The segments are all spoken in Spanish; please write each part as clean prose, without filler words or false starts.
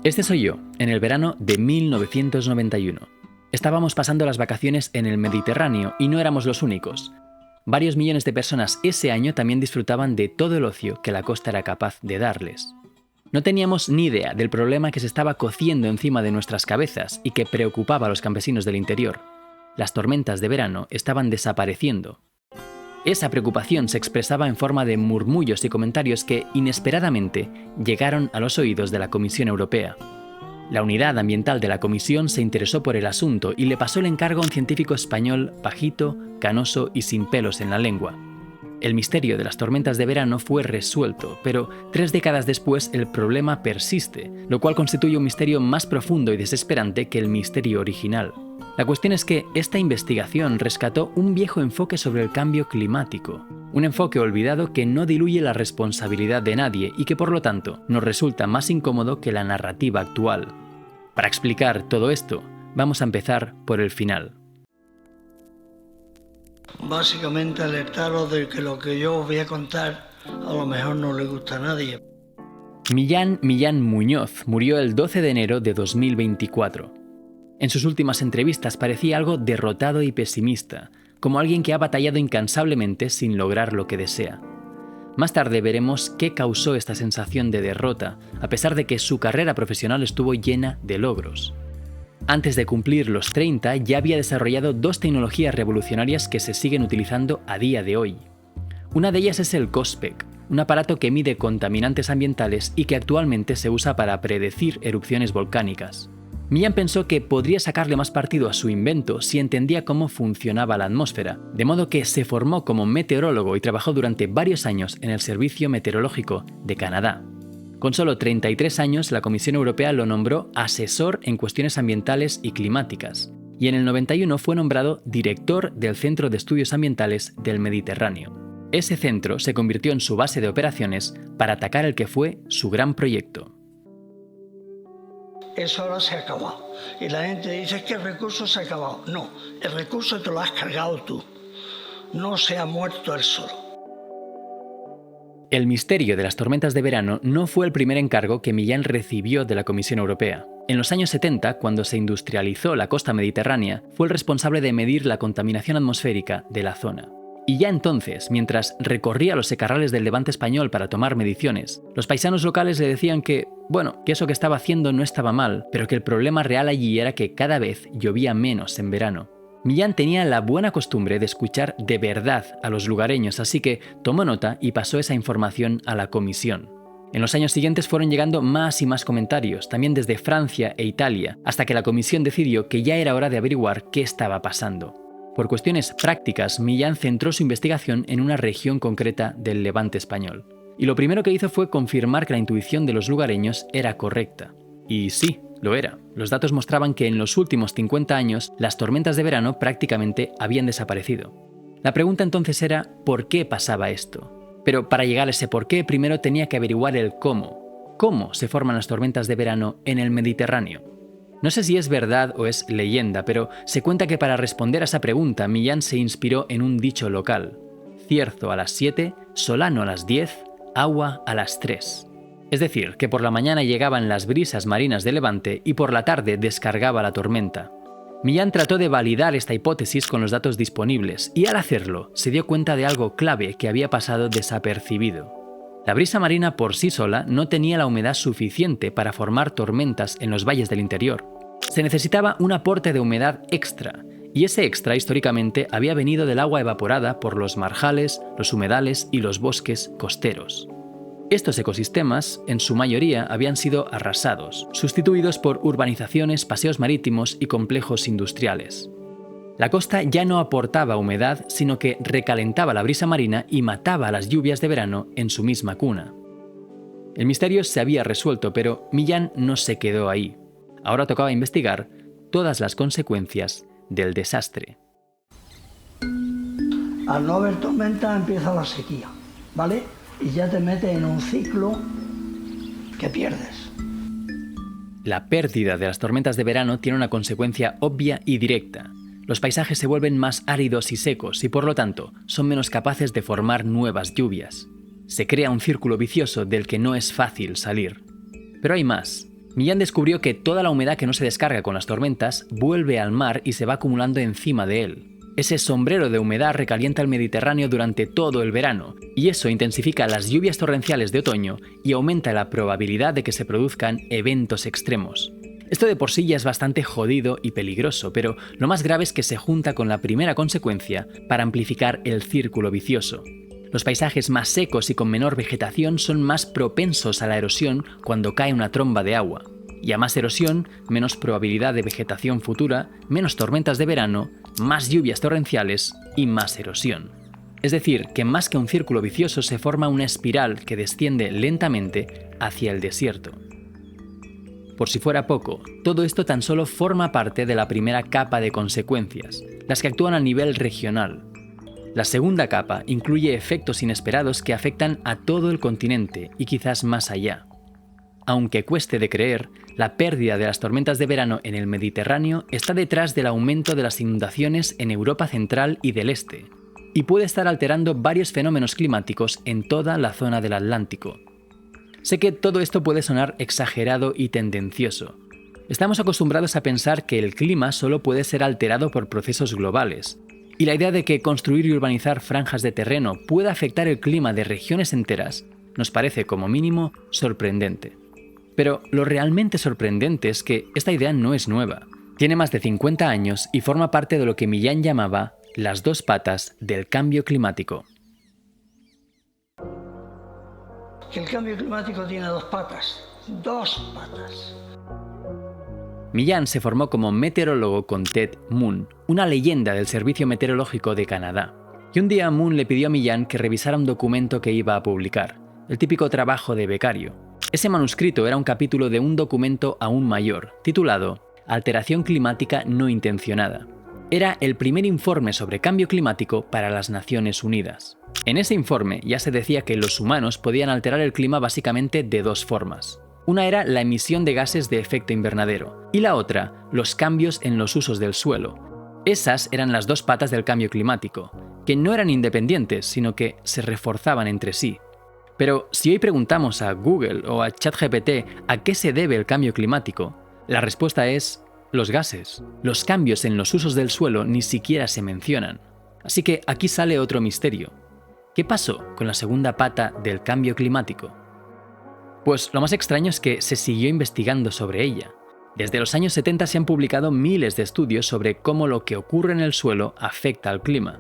Este soy yo, en el verano de 1991. Estábamos pasando las vacaciones en el Mediterráneo y no éramos los únicos. Varios millones de personas ese año también disfrutaban de todo el ocio que la costa era capaz de darles. No teníamos ni idea del problema que se estaba cociendo encima de nuestras cabezas y que preocupaba a los campesinos del interior. Las tormentas de verano estaban desapareciendo. Esa preocupación se expresaba en forma de murmullos y comentarios que, inesperadamente, llegaron a los oídos de la Comisión Europea. La unidad ambiental de la Comisión se interesó por el asunto y le pasó el encargo a un científico español bajito, canoso y sin pelos en la lengua. El misterio de las tormentas de verano fue resuelto, pero 3 décadas después el problema persiste, lo cual constituye un misterio más profundo y desesperante que el misterio original. La cuestión es que esta investigación rescató un viejo enfoque sobre el cambio climático, un enfoque olvidado que no diluye la responsabilidad de nadie y que por lo tanto nos resulta más incómodo que la narrativa actual. Para explicar todo esto, vamos a empezar por el final. Básicamente alertaros de que lo que yo os voy a contar a lo mejor no le gusta a nadie. Millán Muñoz murió el 12 de enero de 2024. En sus últimas entrevistas parecía algo derrotado y pesimista, como alguien que ha batallado incansablemente sin lograr lo que desea. Más tarde veremos qué causó esta sensación de derrota, a pesar de que su carrera profesional estuvo llena de logros. Antes de cumplir los 30 ya había desarrollado 2 tecnologías revolucionarias que se siguen utilizando a día de hoy. Una de ellas es el COSPEC, un aparato que mide contaminantes ambientales y que actualmente se usa para predecir erupciones volcánicas. Millán pensó que podría sacarle más partido a su invento si entendía cómo funcionaba la atmósfera, de modo que se formó como meteorólogo y trabajó durante varios años en el Servicio Meteorológico de Canadá. Con solo 33 años, la Comisión Europea lo nombró asesor en cuestiones ambientales y climáticas, y en el 91 fue nombrado director del Centro de Estudios Ambientales del Mediterráneo. Ese centro se convirtió en su base de operaciones para atacar el que fue su gran proyecto. Eso ahora se ha acabado. Y la gente dice que el recurso se ha acabado. No, el recurso te lo has cargado tú. No se ha muerto él solo. El misterio de las tormentas de verano no fue el primer encargo que Millán recibió de la Comisión Europea. En los años 70, cuando se industrializó la costa mediterránea, fue el responsable de medir la contaminación atmosférica de la zona. Y ya entonces, mientras recorría los secarrales del Levante español para tomar mediciones, los paisanos locales le decían que eso que estaba haciendo no estaba mal, pero que el problema real allí era que cada vez llovía menos en verano. Millán tenía la buena costumbre de escuchar de verdad a los lugareños, así que tomó nota y pasó esa información a la comisión. En los años siguientes fueron llegando más y más comentarios, también desde Francia e Italia, hasta que la comisión decidió que ya era hora de averiguar qué estaba pasando. Por cuestiones prácticas, Millán centró su investigación en una región concreta del Levante español. Y lo primero que hizo fue confirmar que la intuición de los lugareños era correcta. Y sí, lo era. Los datos mostraban que en los últimos 50 años las tormentas de verano prácticamente habían desaparecido. La pregunta entonces era ¿por qué pasaba esto? Pero para llegar a ese por qué, primero tenía que averiguar el cómo. ¿Cómo se forman las tormentas de verano en el Mediterráneo? No sé si es verdad o es leyenda, pero se cuenta que para responder a esa pregunta Millán se inspiró en un dicho local: cierzo a las 7, solano a las 10, agua a las 3. Es decir, que por la mañana llegaban las brisas marinas de Levante y por la tarde descargaba la tormenta. Millán trató de validar esta hipótesis con los datos disponibles y al hacerlo se dio cuenta de algo clave que había pasado desapercibido. La brisa marina por sí sola no tenía la humedad suficiente para formar tormentas en los valles del interior. Se necesitaba un aporte de humedad extra, y ese extra históricamente había venido del agua evaporada por los marjales, los humedales y los bosques costeros. Estos ecosistemas, en su mayoría, habían sido arrasados, sustituidos por urbanizaciones, paseos marítimos y complejos industriales. La costa ya no aportaba humedad, sino que recalentaba la brisa marina y mataba las lluvias de verano en su misma cuna. El misterio se había resuelto, pero Millán no se quedó ahí. Ahora tocaba investigar todas las consecuencias del desastre. Al no haber tormenta empieza la sequía, ¿vale? Y ya te metes en un ciclo que pierdes. La pérdida de las tormentas de verano tiene una consecuencia obvia y directa. Los paisajes se vuelven más áridos y secos y por lo tanto son menos capaces de formar nuevas lluvias. Se crea un círculo vicioso del que no es fácil salir. Pero hay más. Millán descubrió que toda la humedad que no se descarga con las tormentas vuelve al mar y se va acumulando encima de él. Ese sombrero de humedad recalienta el Mediterráneo durante todo el verano, y eso intensifica las lluvias torrenciales de otoño y aumenta la probabilidad de que se produzcan eventos extremos. Esto de por sí ya es bastante jodido y peligroso, pero lo más grave es que se junta con la primera consecuencia para amplificar el círculo vicioso. Los paisajes más secos y con menor vegetación son más propensos a la erosión cuando cae una tromba de agua. Y a más erosión, menos probabilidad de vegetación futura, menos tormentas de verano, más lluvias torrenciales y más erosión. Es decir, que más que un círculo vicioso se forma una espiral que desciende lentamente hacia el desierto. Por si fuera poco, todo esto tan solo forma parte de la primera capa de consecuencias, las que actúan a nivel regional. La segunda capa incluye efectos inesperados que afectan a todo el continente y quizás más allá. Aunque cueste de creer, la pérdida de las tormentas de verano en el Mediterráneo está detrás del aumento de las inundaciones en Europa Central y del Este, y puede estar alterando varios fenómenos climáticos en toda la zona del Atlántico. Sé que todo esto puede sonar exagerado y tendencioso. Estamos acostumbrados a pensar que el clima solo puede ser alterado por procesos globales, y la idea de que construir y urbanizar franjas de terreno pueda afectar el clima de regiones enteras nos parece, como mínimo, sorprendente. Pero lo realmente sorprendente es que esta idea no es nueva. Tiene más de 50 años y forma parte de lo que Millán llamaba las dos patas del cambio climático. Que el cambio climático tiene dos patas. Dos patas. Millán se formó como meteorólogo con Ted Moon, una leyenda del Servicio Meteorológico de Canadá. Y un día Moon le pidió a Millán que revisara un documento que iba a publicar, el típico trabajo de becario. Ese manuscrito era un capítulo de un documento aún mayor, titulado Alteración climática no intencionada. Era el primer informe sobre cambio climático para las Naciones Unidas. En ese informe ya se decía que los humanos podían alterar el clima básicamente de dos formas. Una era la emisión de gases de efecto invernadero y la otra, los cambios en los usos del suelo. Esas eran las dos patas del cambio climático, que no eran independientes, sino que se reforzaban entre sí. Pero si hoy preguntamos a Google o a ChatGPT a qué se debe el cambio climático, la respuesta es los gases. Los cambios en los usos del suelo ni siquiera se mencionan. Así que aquí sale otro misterio. ¿Qué pasó con la segunda pata del cambio climático? Pues lo más extraño es que se siguió investigando sobre ella. Desde los años 70 se han publicado miles de estudios sobre cómo lo que ocurre en el suelo afecta al clima.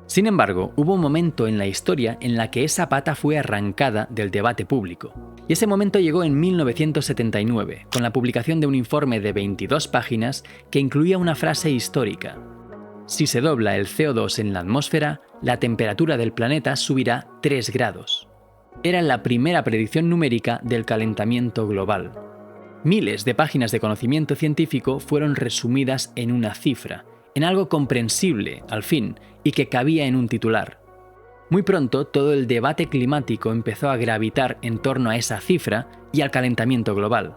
Sin embargo, hubo un momento en la historia en la que esa pata fue arrancada del debate público. Y ese momento llegó en 1979, con la publicación de un informe de 22 páginas que incluía una frase histórica. Si se dobla el CO2 en la atmósfera, la temperatura del planeta subirá 3 grados. Era la primera predicción numérica del calentamiento global. Miles de páginas de conocimiento científico fueron resumidas en una cifra, en algo comprensible, al fin, y que cabía en un titular. Muy pronto, todo el debate climático empezó a gravitar en torno a esa cifra y al calentamiento global.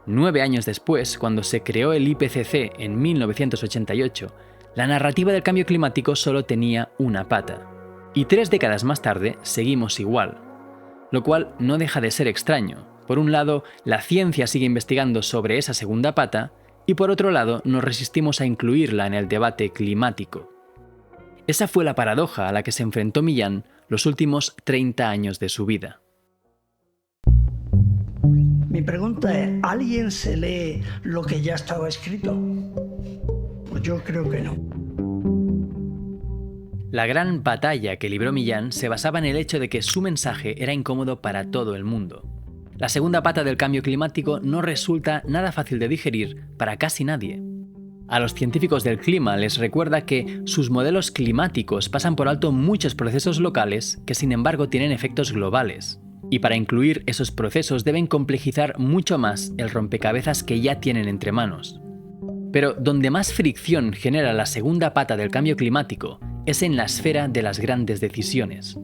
9 años después, cuando se creó el IPCC en 1988, la narrativa del cambio climático solo tenía una pata. Y 3 décadas más tarde, seguimos igual. Lo cual no deja de ser extraño. Por un lado, la ciencia sigue investigando sobre esa segunda pata, y por otro lado, nos resistimos a incluirla en el debate climático. Esa fue la paradoja a la que se enfrentó Millán los últimos 30 años de su vida. Mi pregunta es, ¿alguien se lee lo que ya estaba escrito? Pues yo creo que no. La gran batalla que libró Millán se basaba en el hecho de que su mensaje era incómodo para todo el mundo. La segunda pata del cambio climático no resulta nada fácil de digerir para casi nadie. A los científicos del clima les recuerda que sus modelos climáticos pasan por alto muchos procesos locales que sin embargo tienen efectos globales. Y para incluir esos procesos deben complejizar mucho más el rompecabezas que ya tienen entre manos. Pero donde más fricción genera la segunda pata del cambio climático es en la esfera de las grandes decisiones.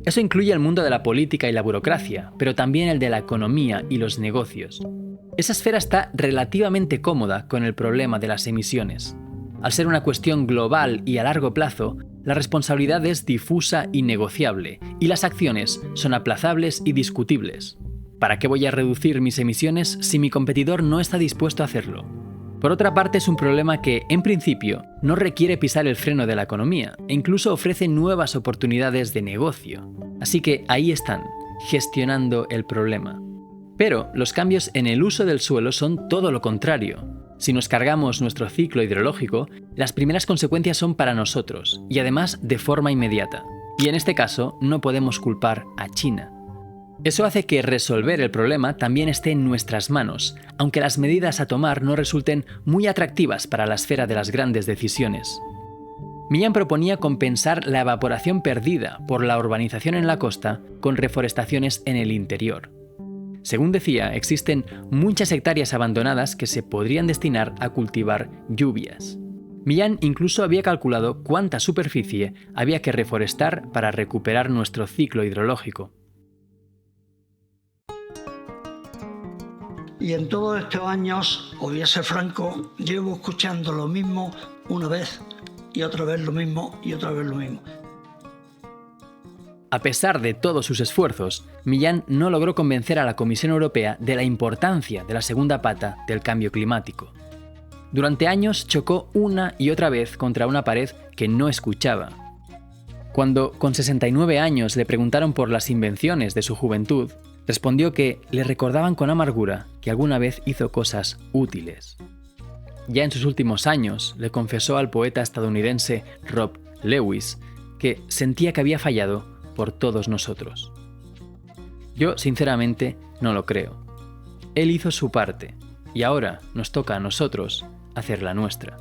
Eso incluye el mundo de la política y la burocracia, pero también el de la economía y los negocios. Esa esfera está relativamente cómoda con el problema de las emisiones. Al ser una cuestión global y a largo plazo, la responsabilidad es difusa y negociable, y las acciones son aplazables y discutibles. ¿para qué voy a reducir mis emisiones si mi competidor no está dispuesto a hacerlo? Por otra parte, es un problema que, en principio, no requiere pisar el freno de la economía e incluso ofrece nuevas oportunidades de negocio. Así que ahí están, gestionando el problema. Pero los cambios en el uso del suelo son todo lo contrario. Si nos cargamos nuestro ciclo hidrológico, las primeras consecuencias son para nosotros, y además de forma inmediata. Y en este caso, no podemos culpar a China. Eso hace que resolver el problema también esté en nuestras manos, aunque las medidas a tomar no resulten muy atractivas para la esfera de las grandes decisiones. Millán proponía compensar la evaporación perdida por la urbanización en la costa con reforestaciones en el interior. Según decía, existen muchas hectáreas abandonadas que se podrían destinar a cultivar lluvias. Millán incluso había calculado cuánta superficie había que reforestar para recuperar nuestro ciclo hidrológico. Y en todos estos años, os voy a ser franco, llevo escuchando lo mismo una vez y otra vez lo mismo y otra vez lo mismo. A pesar de todos sus esfuerzos, Millán no logró convencer a la Comisión Europea de la importancia de la segunda pata del cambio climático. Durante años chocó una y otra vez contra una pared que no escuchaba. Cuando, con 69 años, le preguntaron por las invenciones de su juventud, respondió que le recordaban con amargura que alguna vez hizo cosas útiles. Ya en sus últimos años, le confesó al poeta estadounidense Rob Lewis que sentía que había fallado por todos nosotros. Yo, sinceramente, no lo creo. Él hizo su parte, y ahora nos toca a nosotros hacer la nuestra.